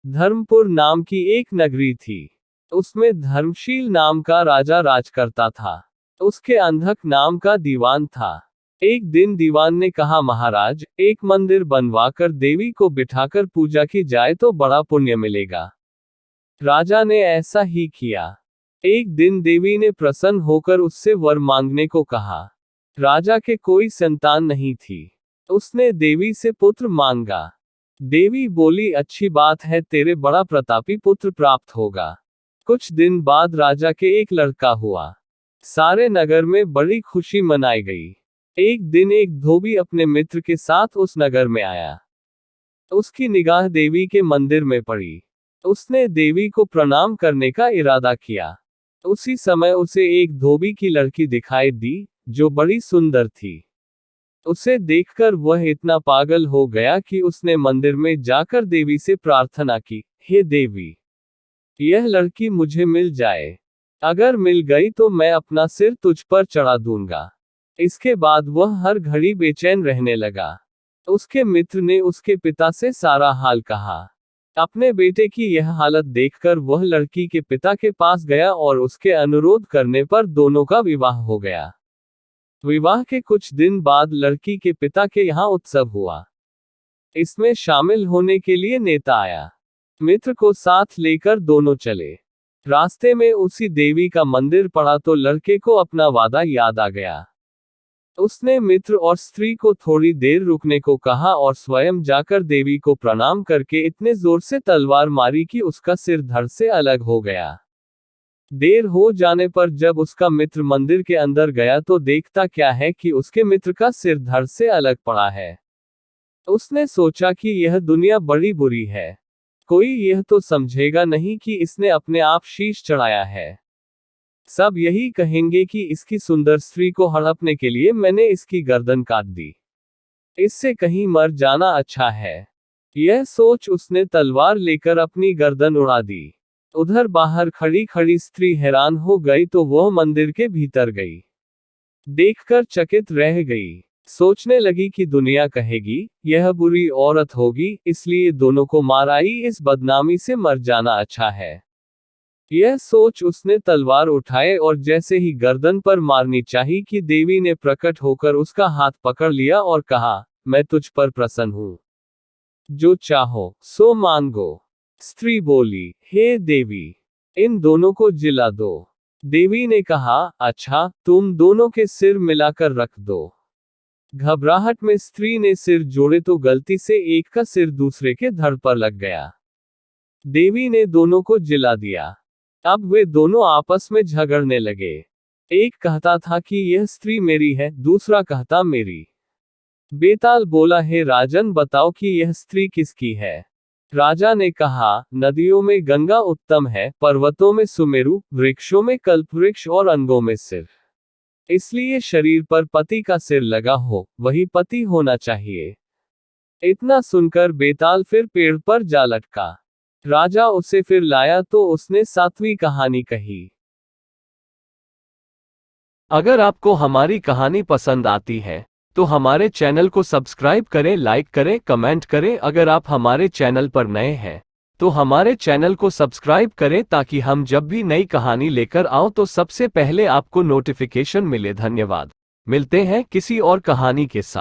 धर्मपुर नाम की एक नगरी थी। उसमें धर्मशील नाम का राजा राज करता था। उसके अंधक नाम का दीवान था। एक दिन दीवान ने कहा, महाराज, एक मंदिर बनवाकर देवी को बिठाकर पूजा की जाए तो बड़ा पुण्य मिलेगा। राजा ने ऐसा ही किया। एक दिन देवी ने प्रसन्न होकर उससे वर मांगने को कहा। राजा के कोई संतान नहीं थी। उसने देवी से पुत्र मांगा। देवी बोली, अच्छी बात है, तेरे बड़ा प्रतापी पुत्र प्राप्त होगा। कुछ दिन बाद राजा के एक लड़का हुआ। सारे नगर में बड़ी खुशी मनाई गई। एक दिन एक धोबी अपने मित्र के साथ उस नगर में आया। उसकी निगाह देवी के मंदिर में पड़ी। उसने देवी को प्रणाम करने का इरादा किया। उसी समय उसे एक धोबी की लड़की दिखाई दी, जो बड़ी सुंदर थी। उसे देखकर वह इतना पागल हो गया कि उसने मंदिर में जाकर देवी से प्रार्थना की, हे देवी, यह लड़की मुझे मिल जाए। अगर मिल गई तो मैं अपना सिर तुझ पर चढ़ा दूंगा। इसके बाद वह हर घड़ी बेचैन रहने लगा। उसके मित्र ने उसके पिता से सारा हाल कहा। अपने बेटे की यह हालत देखकर वह लड़की के पिता के पास गया और उसके अनुरोध करने पर दोनों का विवाह हो गया। विवाह के कुछ दिन बाद लड़की के पिता के यहाँ उत्सव हुआ। इसमें शामिल होने के लिए नेता आया। मित्र को साथ लेकर दोनों चले। रास्ते में उसी देवी का मंदिर पड़ा तो लड़के को अपना वादा याद आ गया। उसने मित्र और स्त्री को थोड़ी देर रुकने को कहा और स्वयं जाकर देवी को प्रणाम करके इतने जोर से तलवार मारी कि उसका सिर धड़ से अलग हो गया। देर हो जाने पर जब उसका मित्र मंदिर के अंदर गया तो देखता क्या है कि उसके मित्र का सिर धड़ से अलग पड़ा है। उसने सोचा कि यह दुनिया बड़ी बुरी है। कोई यह तो समझेगा नहीं कि इसने अपने आप शीश चढ़ाया है। सब यही कहेंगे कि इसकी सुंदर स्त्री को हड़पने के लिए मैंने इसकी गर्दन काट दी। इससे कहीं मर जाना अच्छा है। यह सोच उसने तलवार लेकर अपनी गर्दन उड़ा दी। उधर बाहर खड़ी खड़ी स्त्री हैरान हो गई तो वह मंदिर के भीतर गई। देखकर चकित रह गई। सोचने लगी कि दुनिया कहेगी, यह बुरी औरत होगी, इसलिए दोनों को मार आई, इस बदनामी से मर जाना अच्छा है। यह सोच उसने तलवार उठाए और जैसे ही गर्दन पर मारनी चाही कि देवी ने प्रकट होकर उसका हाथ पकड़ लिया और कहा, मैं तुझ पर प्रसन्न हूं। जो चाहो सो मांगो। स्त्री बोली, हे देवी, इन दोनों को जिला दो। देवी ने कहा, अच्छा, तुम दोनों के सिर मिलाकर रख दो। घबराहट में स्त्री ने सिर जोड़े तो गलती से एक का सिर दूसरे के धड़ पर लग गया। देवी ने दोनों को जिला दिया। अब वे दोनों आपस में झगड़ने लगे। एक कहता था कि यह स्त्री मेरी है, दूसरा कहता मेरी। बेताल बोला, हे राजन, बताओ कि यह स्त्री किसकी है। राजा ने कहा, नदियों में गंगा उत्तम है, पर्वतों में सुमेरु, वृक्षों में कल्पवृक्ष और अंगों में सिर। इसलिए शरीर पर पति का सिर लगा हो, वही पति होना चाहिए। इतना सुनकर बेताल फिर पेड़ पर जा लटका। राजा उसे फिर लाया तो उसने 7वीं कहानी कही। अगर आपको हमारी कहानी पसंद आती है तो हमारे चैनल को सब्सक्राइब करें, लाइक करें, कमेंट करें। अगर आप हमारे चैनल पर नए हैं तो हमारे चैनल को सब्सक्राइब करें ताकि हम जब भी नई कहानी लेकर आओ तो सबसे पहले आपको नोटिफिकेशन मिले। धन्यवाद। मिलते हैं किसी और कहानी के साथ।